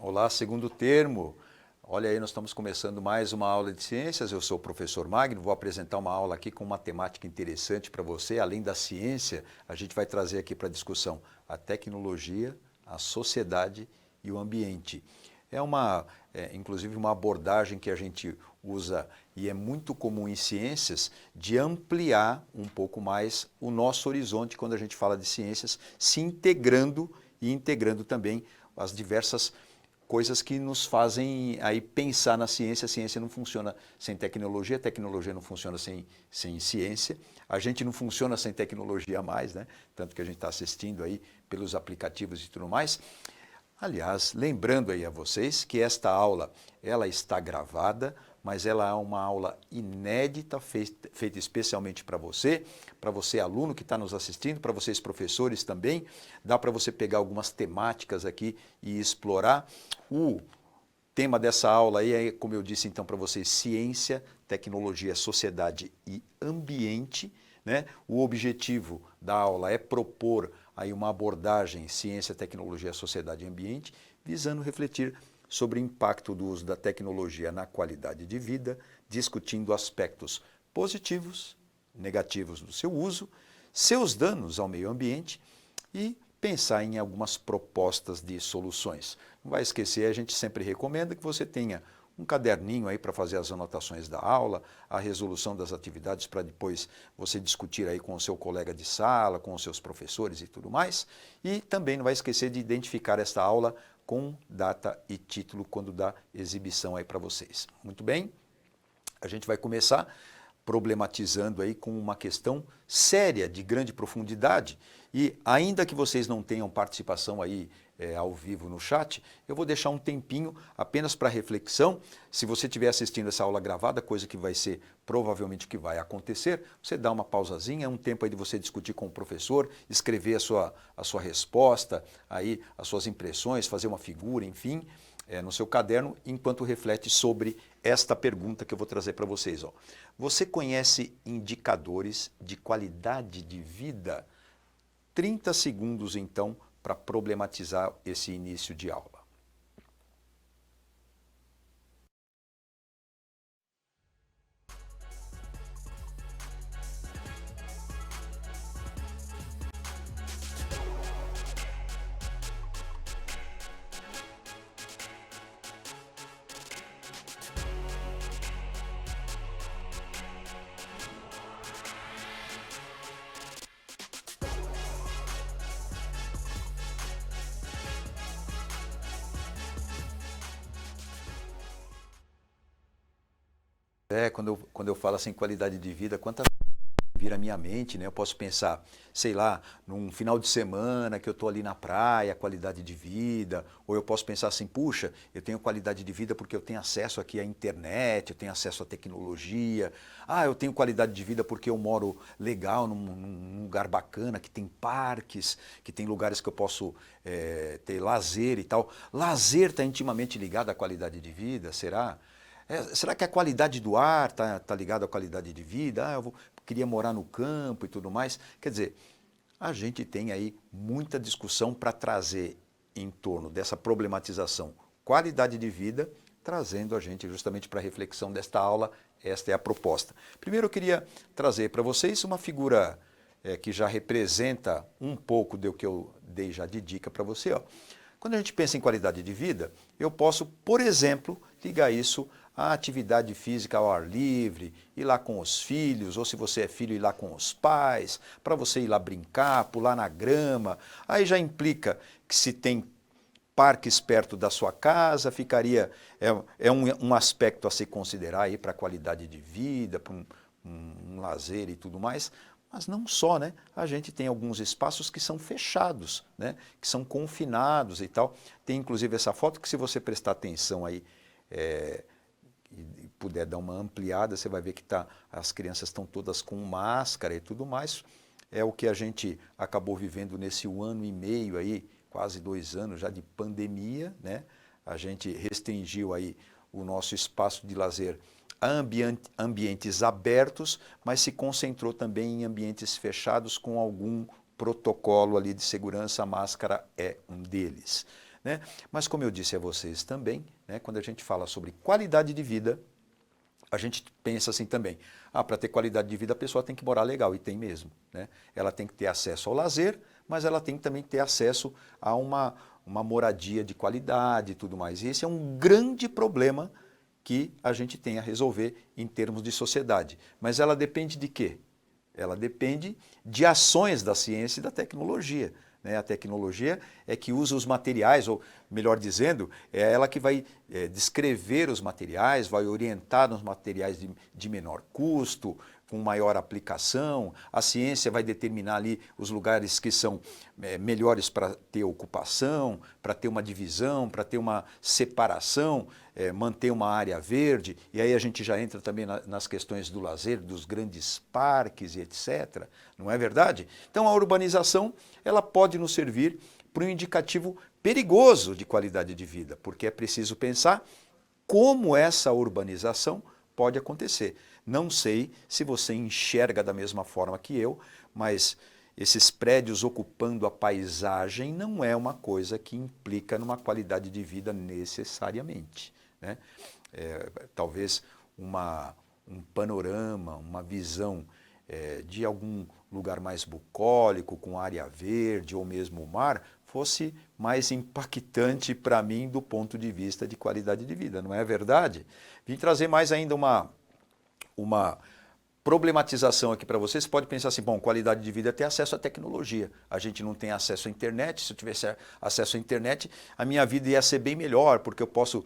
Olá, segundo termo. Olha aí, nós estamos começando mais uma aula de ciências. Eu sou o professor Magno, vou apresentar uma aula aqui com uma temática interessante para você. Além da ciência, a gente vai trazer aqui para discussão a tecnologia, a sociedade e o ambiente. Inclusive, uma abordagem que a gente usa e é muito comum em ciências de ampliar um pouco mais o nosso horizonte quando a gente fala de ciências, se integrando e integrando também as diversas coisas que nos fazem aí pensar na ciência. A ciência não funciona sem tecnologia, a tecnologia não funciona sem ciência, a gente não funciona sem tecnologia mais, né? Tanto que a gente está assistindo aí pelos aplicativos e tudo mais. Aliás, lembrando aí a vocês que esta aula, ela está gravada, mas ela é uma aula inédita, feita especialmente para você aluno que está nos assistindo, para vocês professores também. Dá para você pegar algumas temáticas aqui e explorar. O tema dessa aula aí é, como eu disse então para vocês, ciência, tecnologia, sociedade e ambiente, né? O objetivo da aula é propor aí uma abordagem ciência, tecnologia, sociedade e ambiente, visando refletir sobre o impacto do uso da tecnologia na qualidade de vida, discutindo aspectos positivos, negativos do seu uso, seus danos ao meio ambiente e pensar em algumas propostas de soluções. Não vai esquecer, a gente sempre recomenda que você tenha um caderninho aí para fazer as anotações da aula, a resolução das atividades para depois você discutir aí com o seu colega de sala, com os seus professores e tudo mais. E também não vai esquecer de identificar esta aula com data e título quando dá exibição aí para vocês. Muito bem, a gente vai começar problematizando aí com uma questão séria, de grande profundidade, e ainda que vocês não tenham participação aí ao vivo no chat, eu vou deixar um tempinho apenas para reflexão. Se você estiver assistindo essa aula gravada, coisa que vai ser provavelmente o que vai acontecer, você dá uma pausazinha, é um tempo aí de você discutir com o professor, escrever a sua resposta, aí as suas impressões, fazer uma figura, enfim, no seu caderno, enquanto reflete sobre esta pergunta que eu vou trazer para vocês. Ó. Você conhece indicadores de qualidade de vida? 30 segundos, então, para problematizar esse início de aula. Quando eu falo assim qualidade de vida, quantas vira a minha mente, né? Eu posso pensar, sei lá, num final de semana que eu estou ali na praia, qualidade de vida, ou eu posso pensar assim, puxa, eu tenho qualidade de vida porque eu tenho acesso aqui à internet, eu tenho acesso à tecnologia, eu tenho qualidade de vida porque eu moro legal, num lugar bacana, que tem parques, que tem lugares que eu posso ter lazer e tal. Lazer está intimamente ligado à qualidade de vida, será? Será que a qualidade do ar está ligada à qualidade de vida? Queria morar no campo e tudo mais. Quer dizer, a gente tem aí muita discussão para trazer em torno dessa problematização qualidade de vida, trazendo a gente justamente para a reflexão desta aula. Esta é a proposta. Primeiro eu queria trazer para vocês uma figura que já representa um pouco do que eu dei já de dica para você. Ó. Quando a gente pensa em qualidade de vida, eu posso, por exemplo, ligar isso à atividade física ao ar livre, ir lá com os filhos, ou se você é filho, ir lá com os pais, para você ir lá brincar, pular na grama. Aí já implica que se tem parques perto da sua casa, um aspecto a se considerar aí para a qualidade de vida, para um lazer e tudo mais. Mas não só, né? A gente tem alguns espaços que são fechados, né? Que são confinados e tal. Tem inclusive essa foto que, se você prestar atenção aí e puder dar uma ampliada, você vai ver que as crianças estão todas com máscara e tudo mais. É o que a gente acabou vivendo nesse 1 ano e meio aí, quase 2 anos já de pandemia, né? A gente restringiu aí o nosso espaço de lazer a ambientes abertos, mas se concentrou também em ambientes fechados com algum protocolo ali de segurança. A máscara é um deles. né? Mas como eu disse a vocês também, né, quando a gente fala sobre qualidade de vida, a gente pensa assim também, para ter qualidade de vida a pessoa tem que morar legal, e tem mesmo, né? Ela tem que ter acesso ao lazer, mas ela tem que também ter acesso a uma moradia de qualidade e tudo mais. E esse é um grande problema que a gente tem a resolver em termos de sociedade. Mas ela depende de quê? Ela depende de ações da ciência e da tecnologia. A tecnologia é que usa os materiais, ou melhor dizendo, é ela que vai descrever os materiais, vai orientar nos materiais de menor custo, com maior aplicação. A ciência vai determinar ali os lugares que são melhores para ter ocupação, para ter uma divisão, para ter uma separação, manter uma área verde. E aí a gente já entra também nas questões do lazer, dos grandes parques e etc. Não é verdade? Então a urbanização ela pode nos servir para um indicativo perigoso de qualidade de vida, porque é preciso pensar como essa urbanização pode acontecer. Não sei se você enxerga da mesma forma que eu, mas esses prédios ocupando a paisagem não é uma coisa que implica numa qualidade de vida necessariamente, né? Talvez um panorama, uma visão de algum lugar mais bucólico, com área verde ou mesmo o mar, fosse mais impactante para mim do ponto de vista de qualidade de vida, não é verdade? Vim trazer mais ainda uma problematização aqui para vocês. Você pode pensar assim, bom, qualidade de vida é ter acesso à tecnologia. A gente não tem acesso à internet. Se eu tivesse acesso à internet, a minha vida ia ser bem melhor, porque eu posso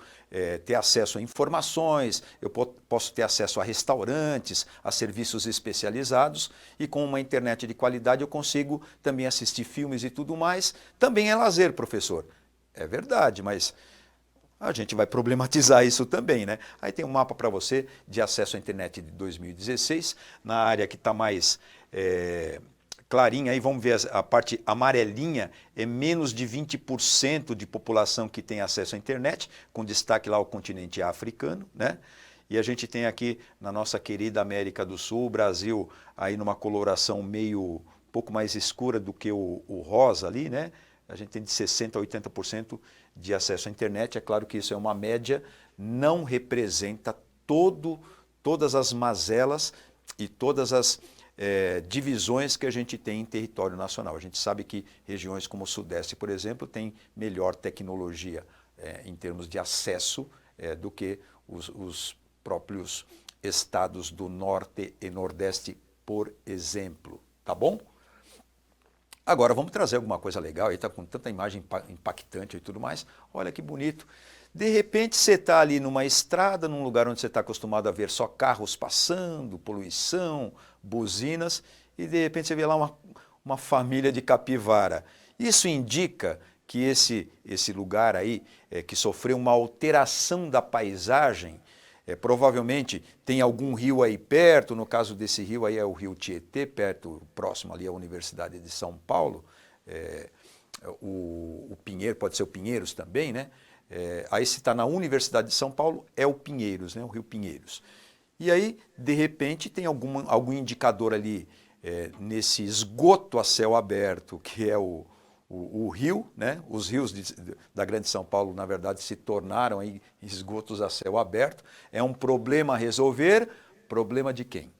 ter acesso a informações, eu posso ter acesso a restaurantes, a serviços especializados, e com uma internet de qualidade eu consigo também assistir filmes e tudo mais. Também é lazer, professor. É verdade, mas a gente vai problematizar isso também, né? Aí tem um mapa para você de acesso à internet de 2016, na área que está mais clarinha, aí vamos ver a parte amarelinha, é menos de 20% de população que tem acesso à internet, com destaque lá ao continente africano, né? E a gente tem aqui na nossa querida América do Sul, o Brasil aí numa coloração um pouco mais escura do que o rosa ali, né? A gente tem de 60% a 80% de acesso à internet. É claro que isso é uma média, não representa todas as mazelas e todas as divisões que a gente tem em território nacional. A gente sabe que regiões como o Sudeste, por exemplo, têm melhor tecnologia em termos de acesso do que os próprios estados do Norte e Nordeste, por exemplo. Tá bom? Agora, vamos trazer alguma coisa legal, aí está com tanta imagem impactante e tudo mais. Olha que bonito. De repente você está ali numa estrada, num lugar onde você está acostumado a ver só carros passando, poluição, buzinas, e de repente você vê lá uma família de capivara. Isso indica que esse lugar aí, que sofreu uma alteração da paisagem, provavelmente tem algum rio aí perto. No caso desse rio aí é o rio Tietê, próximo ali à Universidade de São Paulo. O Pinheiro, pode ser o Pinheiros também, né? Aí se está na Universidade de São Paulo, é o Pinheiros, né? O rio Pinheiros. E aí, de repente, tem algum indicador ali nesse esgoto a céu aberto, que é o rio, né? Os rios da Grande São Paulo, na verdade, se tornaram aí esgotos a céu aberto. É um problema a resolver. Problema de quem?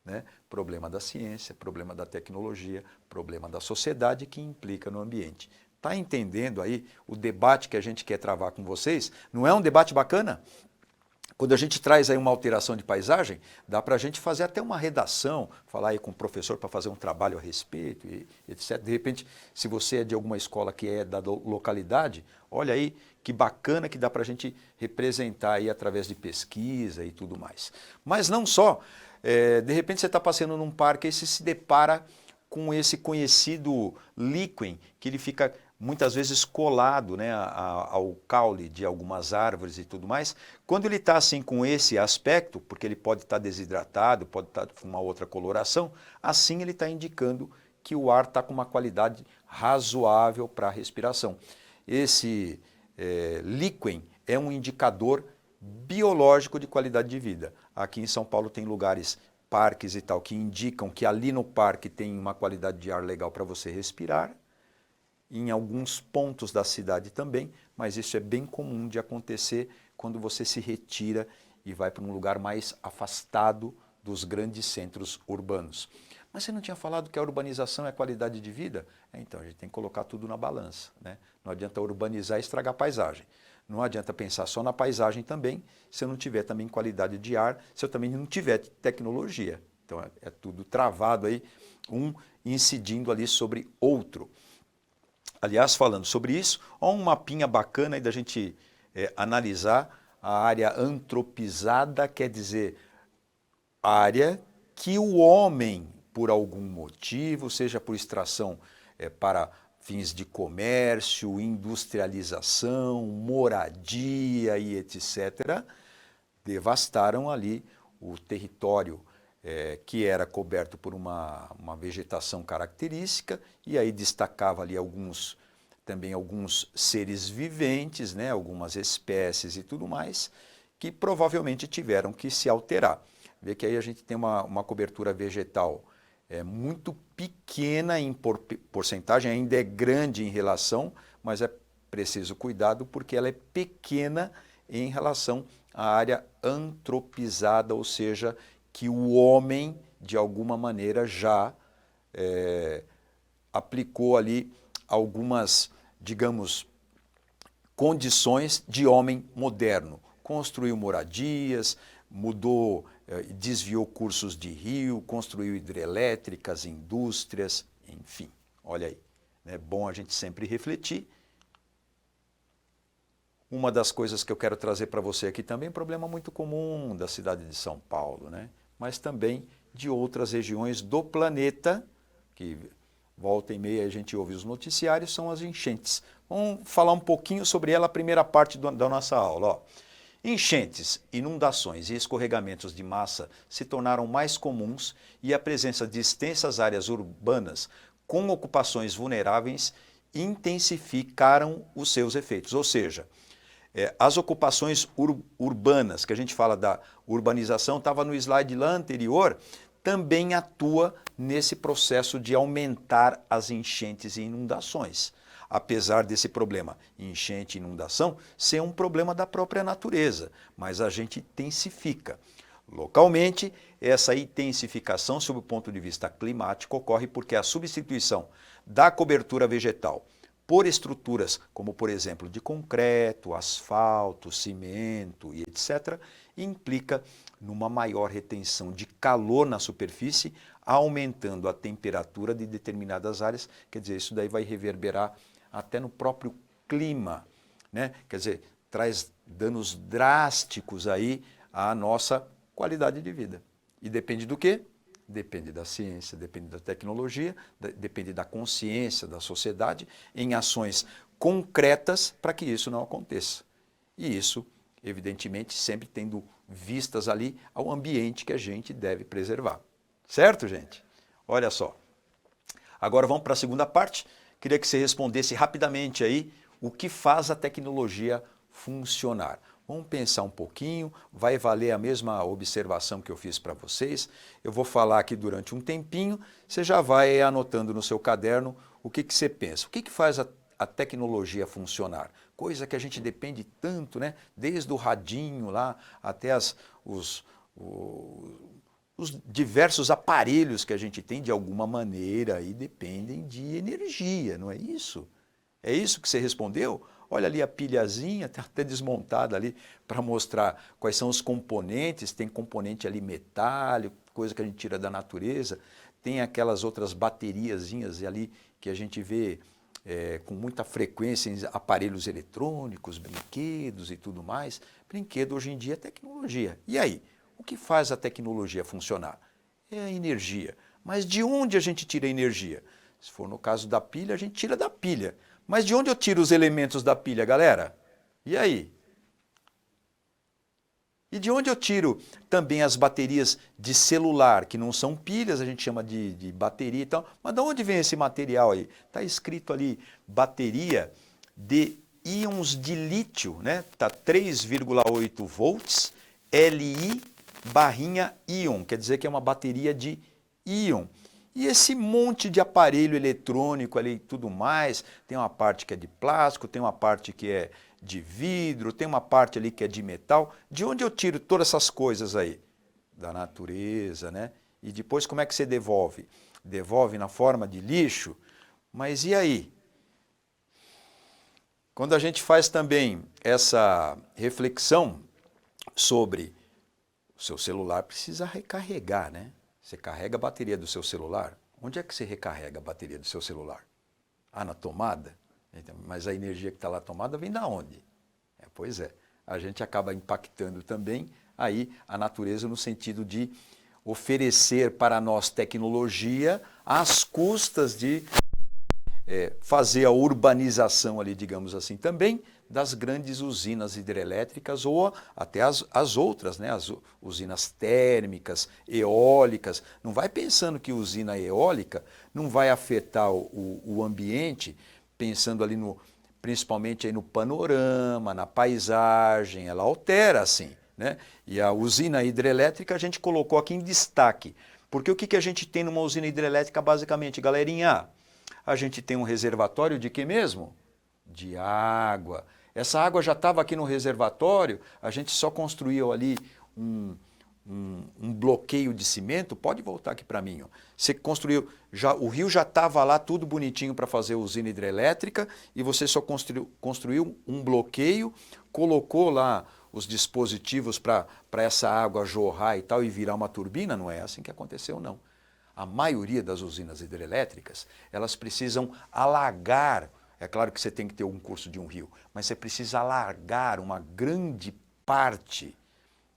Né? Problema da ciência, problema da tecnologia, problema da sociedade que implica no ambiente. Está entendendo aí o debate que a gente quer travar com vocês? Não é um debate bacana? Quando a gente traz aí uma alteração de paisagem, dá para a gente fazer até uma redação, falar aí com o professor para fazer um trabalho a respeito, e etc. De repente, se você é de alguma escola que é da localidade, olha aí que bacana que dá para a gente representar aí através de pesquisa e tudo mais. Mas não só, de repente você está passeando num parque e você se depara com esse conhecido líquen, que ele fica muitas vezes colado, né, ao caule de algumas árvores e tudo mais. Quando ele está assim com esse aspecto, porque ele pode estar desidratado, pode estar com uma outra coloração, assim ele está indicando que o ar está com uma qualidade razoável para a respiração. Esse líquen é um indicador biológico de qualidade de vida. Aqui em São Paulo tem lugares, parques e tal, que indicam que ali no parque tem uma qualidade de ar legal para você respirar. em alguns pontos da cidade também, mas isso é bem comum de acontecer quando você se retira e vai para um lugar mais afastado dos grandes centros urbanos. Mas você não tinha falado que a urbanização é qualidade de vida? Então, a gente tem que colocar tudo na balança, né? Não adianta urbanizar e estragar a paisagem. Não adianta pensar só na paisagem também, se eu não tiver também qualidade de ar, se eu também não tiver tecnologia. Então, é tudo travado aí, um incidindo ali sobre outro. Aliás, falando sobre isso, há um mapinha bacana aí da gente analisar a área antropizada, quer dizer, área que o homem, por algum motivo, seja por extração para fins de comércio, industrialização, moradia e etc., devastaram ali o território que era coberto por uma vegetação característica, e aí destacava ali também alguns seres viventes, né, algumas espécies e tudo mais, que provavelmente tiveram que se alterar. Vê que aí a gente tem uma cobertura vegetal muito pequena em porcentagem, ainda é grande em relação, mas é preciso cuidado porque ela é pequena em relação à área antropizada, ou seja, que o homem, de alguma maneira, já aplicou ali algumas, digamos, condições de homem moderno. Construiu moradias, mudou, desviou cursos de rio, construiu hidrelétricas, indústrias, enfim. Olha aí, é bom a gente sempre refletir. Uma das coisas que eu quero trazer para você aqui também, problema muito comum da cidade de São Paulo, né? Mas também de outras regiões do planeta, que volta e meia a gente ouve os noticiários, são as enchentes. Vamos falar um pouquinho sobre ela, a primeira parte da nossa aula. Ó. Enchentes, inundações e escorregamentos de massa se tornaram mais comuns e a presença de extensas áreas urbanas com ocupações vulneráveis intensificaram os seus efeitos. Ou seja, as ocupações urbanas, que a gente fala da urbanização, estava no slide lá anterior, também atua nesse processo de aumentar as enchentes e inundações. Apesar desse problema, enchente e inundação, ser um problema da própria natureza, mas a gente intensifica. Localmente, essa intensificação, sob o ponto de vista climático, ocorre porque a substituição da cobertura vegetal por estruturas como, por exemplo, de concreto, asfalto, cimento e etc., implica numa maior retenção de calor na superfície, aumentando a temperatura de determinadas áreas. Quer dizer, isso daí vai reverberar até no próprio clima, né? Quer dizer, traz danos drásticos aí à nossa qualidade de vida. E depende do quê? Depende da ciência, depende da tecnologia, depende da consciência da sociedade em ações concretas para que isso não aconteça. E isso, evidentemente, sempre tendo vistas ali ao ambiente que a gente deve preservar. Certo, gente? Olha só. Agora vamos para a segunda parte. Queria que você respondesse rapidamente aí o que faz a tecnologia funcionar. Vamos pensar um pouquinho, vai valer a mesma observação que eu fiz para vocês. Eu vou falar aqui durante um tempinho, você já vai anotando no seu caderno o que você pensa. O que faz a tecnologia funcionar? Coisa que a gente depende tanto, né? Desde o radinho lá até os diversos aparelhos que a gente tem, de alguma maneira, e dependem de energia, não é isso? É isso que você respondeu? Olha ali a pilhazinha, está até desmontada ali para mostrar quais são os componentes. Tem componente ali metálico, coisa que a gente tira da natureza. Tem aquelas outras bateriazinhas ali que a gente vê com muita frequência em aparelhos eletrônicos, brinquedos e tudo mais. Brinquedo hoje em dia é tecnologia. E aí? O que faz a tecnologia funcionar? É a energia. Mas de onde a gente tira a energia? Se for no caso da pilha, a gente tira da pilha. Mas de onde eu tiro os elementos da pilha, galera? E aí? E de onde eu tiro também as baterias de celular, que não são pilhas, a gente chama de bateria e tal. Mas de onde vem esse material aí? Está escrito ali, bateria de íons de lítio, né? Está 3,8 volts, Li/íon, quer dizer que é uma bateria de íon. E esse monte de aparelho eletrônico ali e tudo mais, tem uma parte que é de plástico, tem uma parte que é de vidro, tem uma parte ali que é de metal. De onde eu tiro todas essas coisas aí? Da natureza, né? E depois como é que você devolve? Devolve na forma de lixo? Mas e aí? Quando a gente faz também essa reflexão sobre o seu celular, precisa recarregar, né? Você carrega a bateria do seu celular. Onde é que você recarrega a bateria do seu celular? Ah, na tomada? Então, mas a energia que está lá tomada vem da onde? Pois é, a gente acaba impactando também aí a natureza no sentido de oferecer para nós tecnologia às custas de fazer a urbanização ali, digamos assim, também das grandes usinas hidrelétricas ou até as outras, né? As usinas térmicas, eólicas. Não vai pensando que usina eólica não vai afetar o ambiente, pensando ali principalmente aí no panorama, na paisagem, ela altera assim, né? E a usina hidrelétrica a gente colocou aqui em destaque, porque o que a gente tem numa usina hidrelétrica basicamente, galerinha? A gente tem um reservatório de quê mesmo? De água. Essa água já estava aqui no reservatório, a gente só construiu ali um bloqueio de cimento. Pode voltar aqui para mim. Ó. Você construiu, o rio já estava lá tudo bonitinho para fazer a usina hidrelétrica e você só construiu um bloqueio, colocou lá os dispositivos para essa água jorrar e tal e virar uma turbina. Não é assim que aconteceu, não. A maioria das usinas hidrelétricas, elas precisam alagar. É claro que você tem que ter um curso de um rio, mas você precisa alargar uma grande parte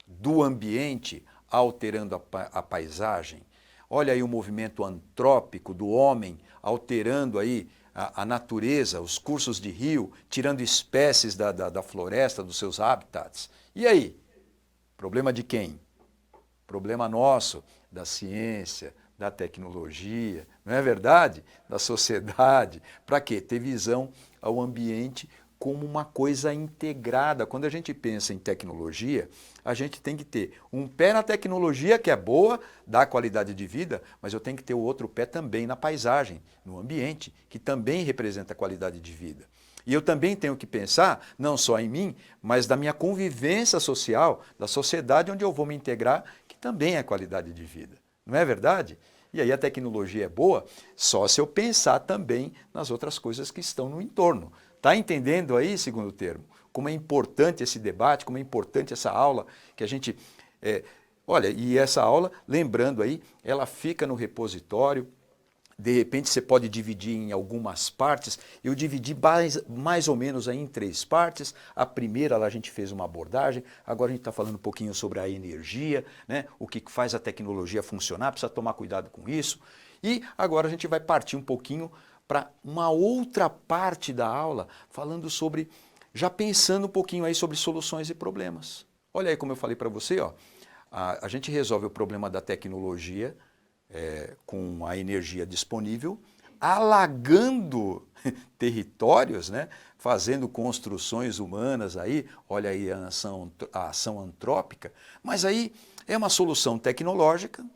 do ambiente, alterando a paisagem. Olha aí o movimento antrópico do homem, alterando aí a natureza, os cursos de rio, tirando espécies da floresta, dos seus habitats. E aí? Problema de quem? Problema nosso, da ciência, da tecnologia, não é verdade? Da sociedade. Para quê? Ter visão ao ambiente como uma coisa integrada. Quando a gente pensa em tecnologia, a gente tem que ter um pé na tecnologia, que é boa, dá qualidade de vida, mas eu tenho que ter o outro pé também na paisagem, no ambiente, que também representa qualidade de vida. E eu também tenho que pensar, não só em mim, mas da minha convivência social, da sociedade onde eu vou me integrar, que também é qualidade de vida. Não é verdade? E aí a tecnologia é boa só se eu pensar também nas outras coisas que estão no entorno. Está entendendo aí, segundo termo, como é importante esse debate, como é importante essa aula que a gente... olha, e essa aula, lembrando aí, ela fica no repositório. De repente você pode dividir em algumas partes. Eu dividi mais ou menos aí em 3 partes. A primeira lá a gente fez uma abordagem, agora a gente está falando um pouquinho sobre a energia, né? O que faz a tecnologia funcionar, precisa tomar cuidado com isso. E agora a gente vai partir um pouquinho para uma outra parte da aula, falando sobre, já pensando um pouquinho aí sobre soluções e problemas. Olha aí como eu falei para você, ó, a gente resolve o problema da tecnologia, com a energia disponível, alagando territórios, né? Fazendo construções humanas aí, olha aí a ação antrópica, mas aí é uma solução tecnológica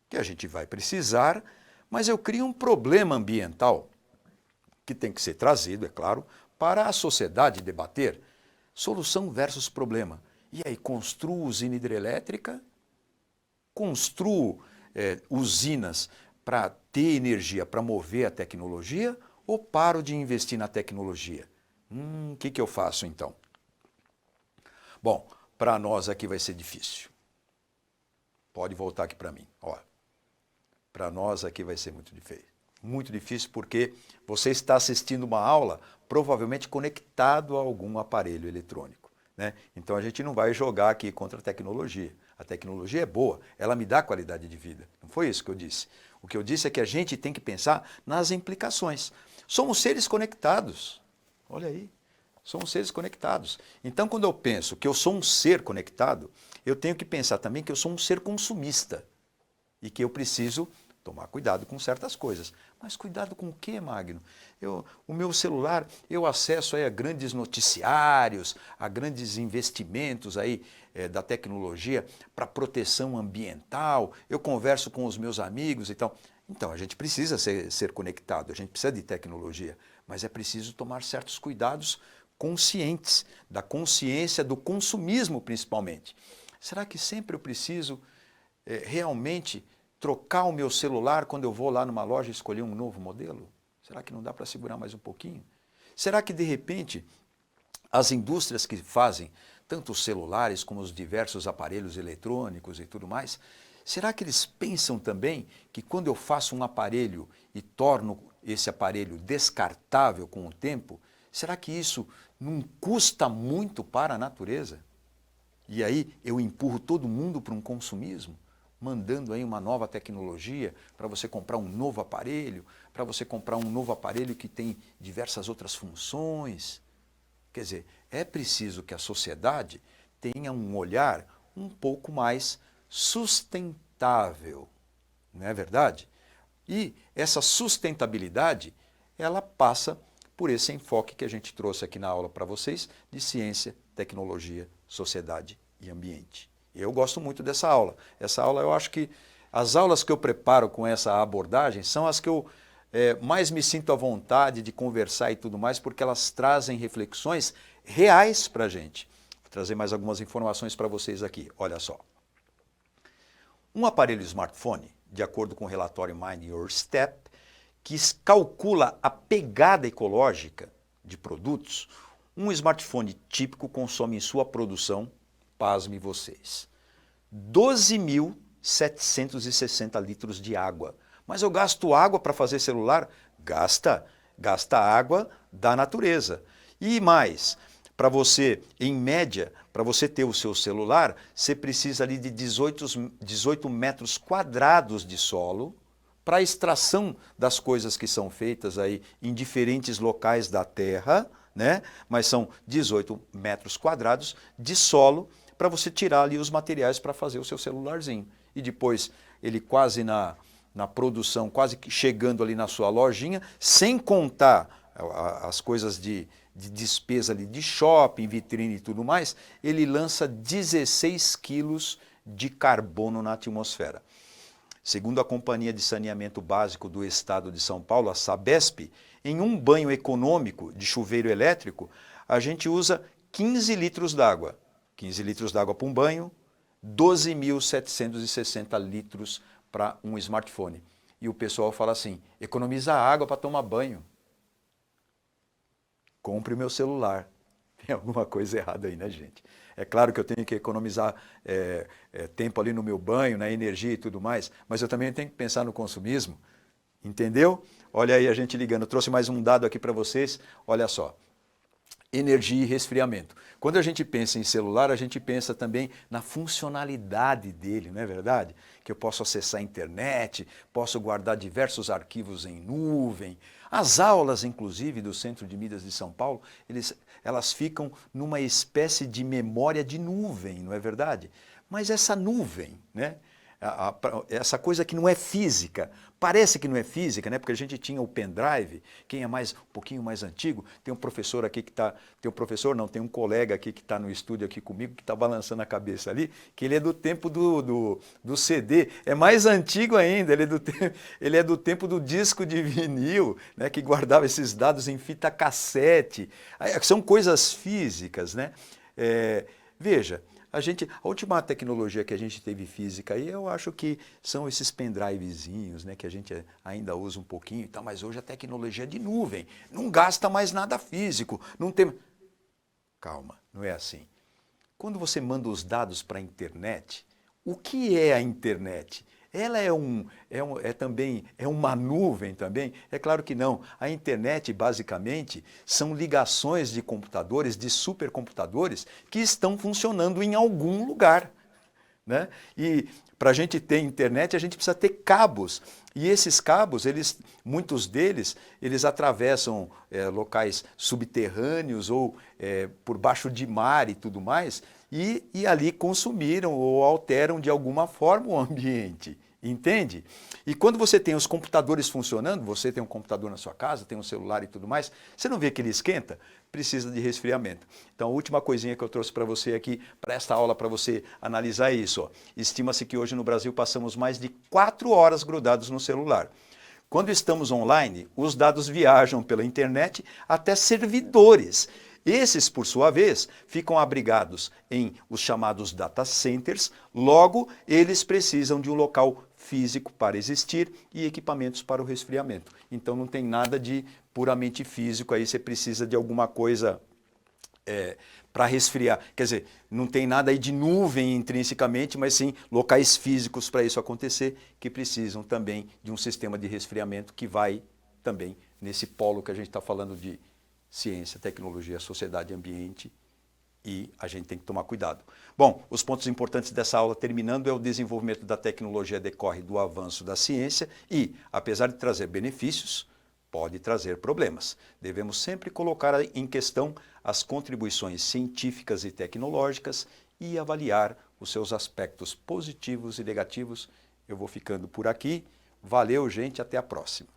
que a gente vai precisar, mas eu crio um problema ambiental que tem que ser trazido, é claro, para a sociedade debater. Solução versus problema. E aí, construo usina hidrelétrica, construo usinas para ter energia, para mover a tecnologia, ou paro de investir na tecnologia? O que eu faço então? Bom, para nós aqui vai ser difícil. Pode voltar aqui para mim. Para nós aqui vai ser muito difícil. Muito difícil porque você está assistindo uma aula provavelmente conectado a algum aparelho eletrônico, né? Então a gente não vai jogar aqui contra a tecnologia. A tecnologia é boa, ela me dá qualidade de vida. Não foi isso que eu disse. O que eu disse é que a gente tem que pensar nas implicações. Somos seres conectados. Olha aí, somos seres conectados. Então quando eu penso que eu sou um ser conectado, eu tenho que pensar também que eu sou um ser consumista e que eu preciso tomar cuidado com certas coisas. Mas cuidado com o quê, Magno? O meu celular, eu acesso aí a grandes noticiários, a grandes investimentos aí da tecnologia para proteção ambiental, eu converso com os meus amigos e tal. Então, a gente precisa ser conectado, a gente precisa de tecnologia, mas é preciso tomar certos cuidados conscientes, da consciência do consumismo principalmente. Será que sempre eu preciso realmente trocar o meu celular quando eu vou lá numa loja e escolher um novo modelo? Será que não dá para segurar mais um pouquinho? Será que de repente as indústrias que fazem tanto os celulares como os diversos aparelhos eletrônicos e tudo mais, será que eles pensam também que quando eu faço um aparelho e torno esse aparelho descartável com o tempo, será que isso não custa muito para a natureza? E aí eu empurro todo mundo para um consumismo, mandando aí uma nova tecnologia para você comprar um novo aparelho, para você comprar um novo aparelho que tem diversas outras funções. Quer dizer, é preciso que a sociedade tenha um olhar um pouco mais sustentável, não é verdade? E essa sustentabilidade, ela passa por esse enfoque que a gente trouxe aqui na aula para vocês, de ciência, tecnologia, sociedade e ambiente. Eu gosto muito dessa aula. Essa aula, eu acho que as aulas que eu preparo com essa abordagem são as que eu mais me sinto à vontade de conversar e tudo mais, porque elas trazem reflexões reais para a gente. Vou trazer mais algumas informações para vocês aqui. Olha só. Um aparelho smartphone, de acordo com o relatório Mind Your Step, que calcula a pegada ecológica de produtos, um smartphone típico consome em sua produção, pasme vocês, 12.760 litros de água. Mas eu gasto água para fazer celular? Gasta água da natureza. E mais, para você, em média, para você ter o seu celular, você precisa ali de 18 metros quadrados de solo, para a extração das coisas que são feitas aí em diferentes locais da Terra, né? Mas são 18 metros quadrados de solo para você tirar ali os materiais para fazer o seu celularzinho. E depois ele quase na produção, quase que chegando ali na sua lojinha, sem contar as coisas de despesa ali de shopping, vitrine e tudo mais, ele lança 16 quilos de carbono na atmosfera. Segundo a Companhia de Saneamento Básico do Estado de São Paulo, a Sabesp, em um banho econômico de chuveiro elétrico, a gente usa 15 litros d'água. 15 litros d'água para um banho, 12.760 litros para um smartphone. E o pessoal fala assim, economiza água para tomar banho. Compre o meu celular. Tem alguma coisa errada aí, né, gente? É claro que eu tenho que economizar tempo ali no meu banho, na energia e tudo mais, mas eu também tenho que pensar no consumismo. Entendeu? Olha aí a gente ligando. Eu trouxe mais um dado aqui para vocês. Olha só. Energia e resfriamento. Quando a gente pensa em celular, a gente pensa também na funcionalidade dele, não é verdade? Que eu posso acessar a internet, posso guardar diversos arquivos em nuvem. As aulas, inclusive, do Centro de Mídias de São Paulo, elas ficam numa espécie de memória de nuvem, não é verdade? Mas essa nuvem, né? Essa coisa que não é física, parece que não é física, né? Porque a gente tinha o pendrive, quem é um pouquinho mais antigo, tem um professor aqui que está, tem um colega aqui que está no estúdio aqui comigo, que está balançando a cabeça ali, que ele é do tempo do CD, é mais antigo ainda, ele é do tempo do disco de vinil, né? Que guardava esses dados em fita cassete, são coisas físicas, né? Veja, a última tecnologia que a gente teve física aí, eu acho que são esses pendrivezinhos, né, que a gente ainda usa um pouquinho e tal, mas hoje a tecnologia é de nuvem, não gasta mais nada físico, não tem... Calma, não é assim. Quando você manda os dados para a internet, o que é a internet? Ela também uma nuvem também? É claro que não. A internet, basicamente, são ligações de computadores, de supercomputadores, que estão funcionando em algum lugar, né? E para a gente ter internet, a gente precisa ter cabos. E esses cabos, muitos deles, eles atravessam locais subterrâneos ou por baixo de mar e tudo mais, e ali consumiram ou alteram de alguma forma o ambiente. Entende? E quando você tem os computadores funcionando, você tem um computador na sua casa, tem um celular e tudo mais, você não vê que ele esquenta? Precisa de resfriamento. Então, a última coisinha que eu trouxe para você aqui, para esta aula, para você analisar é isso. Estima-se que hoje no Brasil passamos mais de 4 horas grudados no celular. Quando estamos online, os dados viajam pela internet até servidores. Esses, por sua vez, ficam abrigados em os chamados data centers, logo, eles precisam de um local físico para existir e equipamentos para o resfriamento. Então não tem nada de puramente físico, aí você precisa de alguma coisa para resfriar. Quer dizer, não tem nada aí de nuvem intrinsecamente, mas sim locais físicos para isso acontecer, que precisam também de um sistema de resfriamento que vai também nesse polo que a gente está falando de ciência, tecnologia, sociedade e ambiente, e a gente tem que tomar cuidado. Bom, os pontos importantes dessa aula terminando é o desenvolvimento da tecnologia decorre do avanço da ciência e, apesar de trazer benefícios, pode trazer problemas. Devemos sempre colocar em questão as contribuições científicas e tecnológicas e avaliar os seus aspectos positivos e negativos. Eu vou ficando por aqui. Valeu, gente, até a próxima.